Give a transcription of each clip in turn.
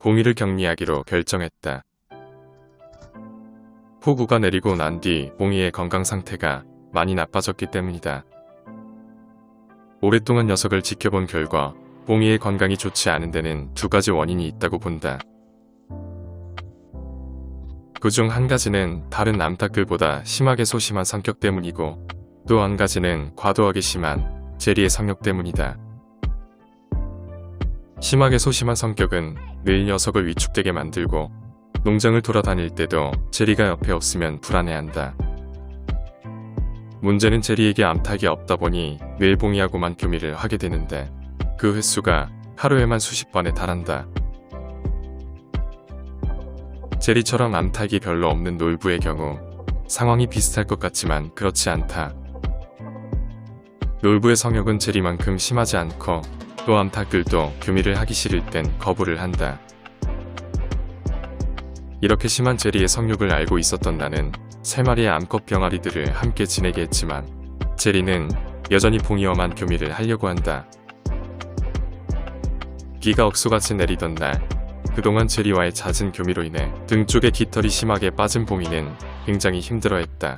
봉이를 격리하기로 결정했다. 폭우가 내리고 난 뒤 봉이의 건강 상태가 많이 나빠졌기 때문이다. 오랫동안 녀석을 지켜본 결과 봉이의 건강이 좋지 않은 데는 두 가지 원인이 있다고 본다. 그중 한 가지는 다른 암탉들보다 심하게 소심한 성격 때문이고 또 한 가지는 과도하게 심한 제리의 성욕 때문이다. 심하게 소심한 성격은 늘 녀석을 위축되게 만들고 농장을 돌아다닐 때도 제리가 옆에 없으면 불안해한다. 문제는 제리에게 암탉이 없다 보니 늘 봉이하고만 교미를 하게 되는데 그 횟수가 하루에만 수십 번에 달한다. 제리처럼 암탉이 별로 없는 놀부의 경우 상황이 비슷할 것 같지만 그렇지 않다. 놀부의 성욕은 제리만큼 심하지 않고 또 암탉들도 교미를 하기 싫을 땐 거부를 한다. 이렇게 심한 제리의 성욕을 알고 있었던 나는 3마리의 암컷 병아리들을 함께 지내게 했지만 제리는 여전히 봉이와만 교미를 하려고 한다. 비가 억수같이 내리던 날 그동안 제리와의 잦은 교미로 인해 등 쪽에 깃털이 심하게 빠진 봉이는 굉장히 힘들어했다.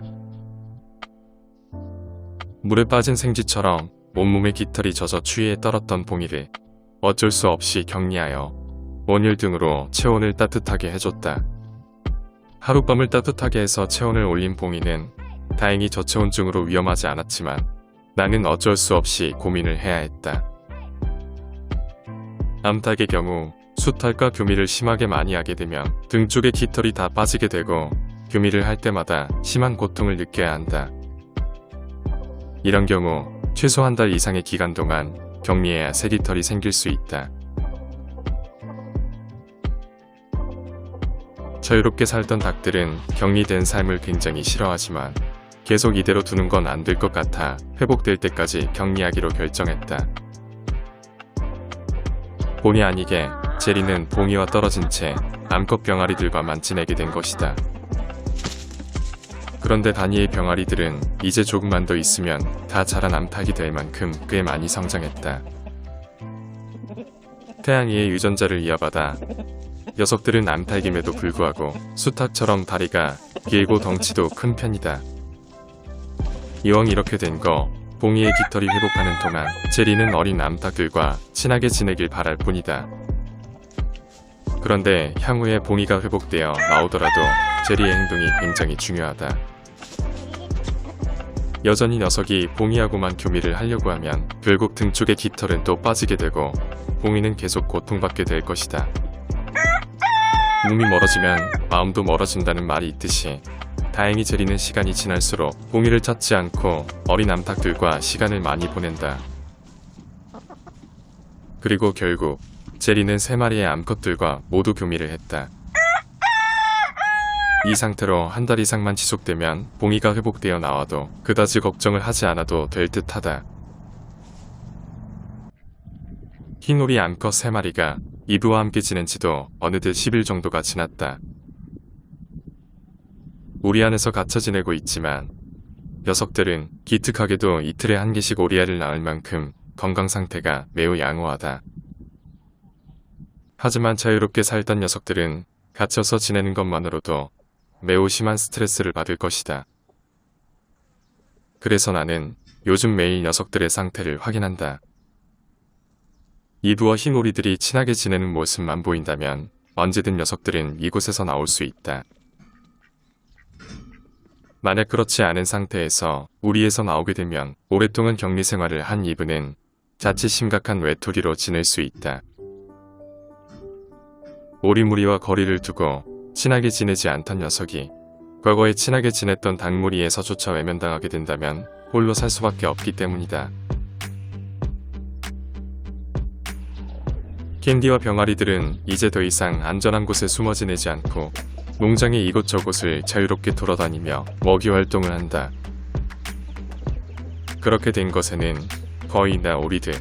물에 빠진 생쥐처럼 온몸에 깃털이 젖어 추위에 떨었던 봉이를 어쩔 수 없이 격리하여 온열 등으로 체온을 따뜻하게 해줬다. 하룻밤을 따뜻하게 해서 체온을 올린 봉이는 다행히 저체온증으로 위험하지 않았지만 나는 어쩔 수 없이 고민을 해야 했다. 암탉의 경우 수탉과 교미를 심하게 많이 하게 되면 등 쪽에 깃털이 다 빠지게 되고 교미를 할 때마다 심한 고통을 느껴야 한다. 이런 경우 최소 한 달 이상의 기간 동안 격리해야 새 깃털이 생길 수 있다. 자유롭게 살던 닭들은 격리된 삶을 굉장히 싫어하지만 계속 이대로 두는 건 안 될 것 같아 회복될 때까지 격리하기로 결정했다. 본의 아니게 제리는 봉이와 떨어진 채 암컷 병아리들과만 지내게 된 것이다. 그런데 다니의 병아리들은 이제 조금만 더 있으면 다 자란 암탉이 될 만큼 꽤 많이 성장했다. 태양이의 유전자를 이어받아 녀석들은 암탉임에도 불구하고 수탉처럼 다리가 길고 덩치도 큰 편이다. 이왕 이렇게 된 거 봉이의 깃털이 회복하는 동안 제리는 어린 암탉들과 친하게 지내길 바랄 뿐이다. 그런데 향후에 봉이가 회복되어 나오더라도 제리의 행동이 굉장히 중요하다. 여전히 녀석이 봉이하고만 교미를 하려고 하면 결국 등 쪽의 깃털은 또 빠지게 되고 봉이는 계속 고통받게 될 것이다. 몸이 멀어지면 마음도 멀어진다는 말이 있듯이 다행히 제리는 시간이 지날수록 봉이를 찾지 않고 어린 암탉들과 시간을 많이 보낸다. 그리고 결국 제리는 3마리의 암컷들과 모두 교미를 했다. 이 상태로 한 달 이상만 지속되면 봉이가 회복되어 나와도 그다지 걱정을 하지 않아도 될 듯하다. 흰오리 암컷 3마리가 이브와 함께 지낸 지도 어느덧 10일 정도가 지났다. 우리 안에서 갇혀 지내고 있지만 녀석들은 기특하게도 이틀에 한 개씩 오리알을 낳을 만큼 건강 상태가 매우 양호하다. 하지만 자유롭게 살던 녀석들은 갇혀서 지내는 것만으로도 매우 심한 스트레스를 받을 것이다. 그래서 나는 요즘 매일 녀석들의 상태를 확인한다. 이브와 흰오리들이 친하게 지내는 모습만 보인다면 언제든 녀석들은 이곳에서 나올 수 있다. 만약 그렇지 않은 상태에서 우리에서 나오게 되면 오랫동안 격리 생활을 한 이브는 자칫 심각한 외톨이로 지낼 수 있다. 오리무리와 거리를 두고 친하게 지내지 않던 녀석이 과거에 친하게 지냈던 닭무리에서조차 외면당하게 된다면 홀로 살 수밖에 없기 때문이다. 캔디와 병아리들은 이제 더 이상 안전한 곳에 숨어 지내지 않고 농장의 이곳저곳을 자유롭게 돌아다니며 먹이 활동을 한다. 그렇게 된 것에는 거의 다 오리들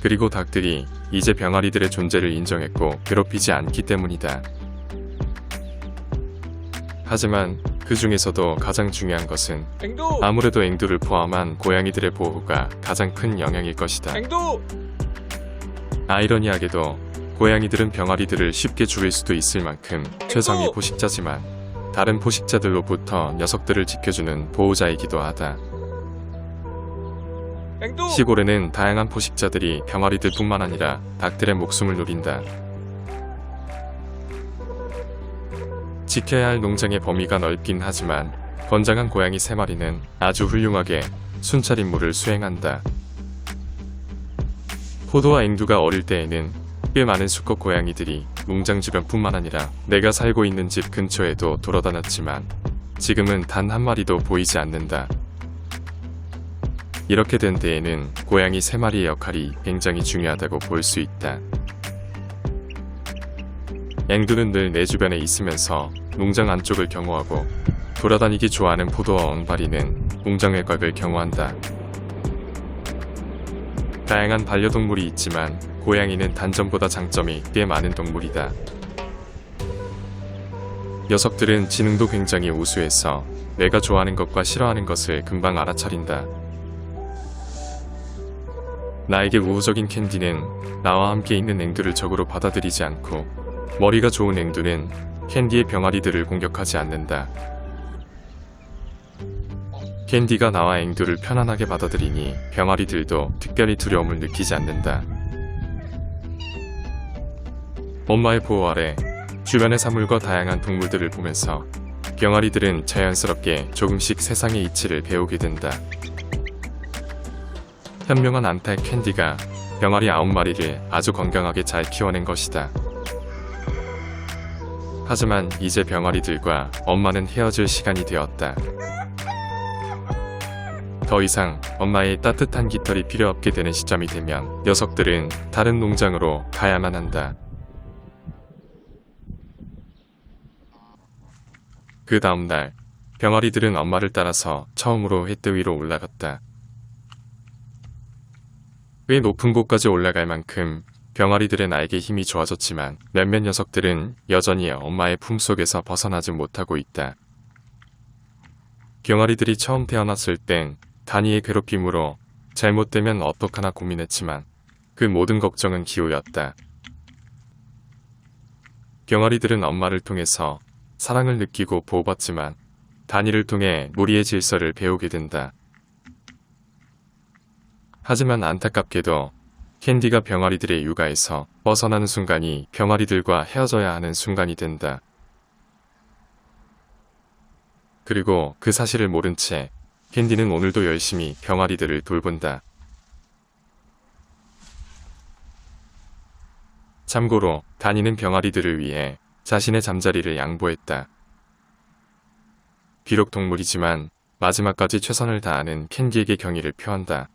그리고 닭들이 이제 병아리들의 존재를 인정했고 괴롭히지 않기 때문이다. 하지만 그 중에서도 가장 중요한 것은 아무래도 앵두를 포함한 고양이들의 보호가 가장 큰 영향일 것이다. 아이러니하게도 고양이들은 병아리들을 쉽게 죽일 수도 있을 만큼 최상위 포식자지만 다른 포식자들로부터 녀석들을 지켜주는 보호자이기도 하다. 시골에는 다양한 포식자들이 병아리들뿐만 아니라 닭들의 목숨을 노린다. 지켜야 할 농장의 범위가 넓긴 하지만 건장한 고양이 3마리는 아주 훌륭하게 순찰 임무를 수행한다. 포도와 앵두가 어릴 때에는 꽤 많은 수컷 고양이들이 농장 주변뿐만 아니라 내가 살고 있는 집 근처에도 돌아다녔지만 지금은 단 한 마리도 보이지 않는다. 이렇게 된 데에는 고양이 3마리의 역할이 굉장히 중요하다고 볼 수 있다. 앵두는 늘 내 주변에 있으면서 농장 안쪽을 경호하고 돌아다니기 좋아하는 포도와 엉바리는 농장 외곽을 경호한다. 다양한 반려동물이 있지만 고양이는 단점보다 장점이 꽤 많은 동물이다. 녀석들은 지능도 굉장히 우수해서 내가 좋아하는 것과 싫어하는 것을 금방 알아차린다. 나에게 우호적인 캔디는 나와 함께 있는 앵두를 적으로 받아들이지 않고 머리가 좋은 앵두는 캔디의 병아리들을 공격하지 않는다. 캔디가 나와 앵두를 편안하게 받아들이니 병아리들도 특별히 두려움을 느끼지 않는다. 엄마의 보호 아래 주변의 사물과 다양한 동물들을 보면서 병아리들은 자연스럽게 조금씩 세상의 이치를 배우게 된다. 현명한 안타의 캔디가 병아리 9마리를 아주 건강하게 잘 키워낸 것이다. 하지만 이제 병아리들과 엄마는 헤어질 시간이 되었다. 더 이상 엄마의 따뜻한 깃털이 필요 없게 되는 시점이 되면 녀석들은 다른 농장으로 가야만 한다. 그 다음날 병아리들은 엄마를 따라서 처음으로 횃대 위로 올라갔다. 꽤 높은 곳까지 올라갈 만큼 병아리들의 날개 힘이 좋아졌지만 몇몇 녀석들은 여전히 엄마의 품속에서 벗어나지 못하고 있다. 병아리들이 처음 태어났을 땐 단위의 괴롭힘으로 잘못되면 어떡하나 고민했지만 그 모든 걱정은 기우였다. 병아리들은 엄마를 통해서 사랑을 느끼고 보호받지만 단위를 통해 무리의 질서를 배우게 된다. 하지만 안타깝게도 캔디가 병아리들의 육아에서 벗어나는 순간이 병아리들과 헤어져야 하는 순간이 된다. 그리고 그 사실을 모른 채 캔디는 오늘도 열심히 병아리들을 돌본다. 참고로 다니는 병아리들을 위해 자신의 잠자리를 양보했다. 비록 동물이지만 마지막까지 최선을 다하는 캔디에게 경의를 표한다.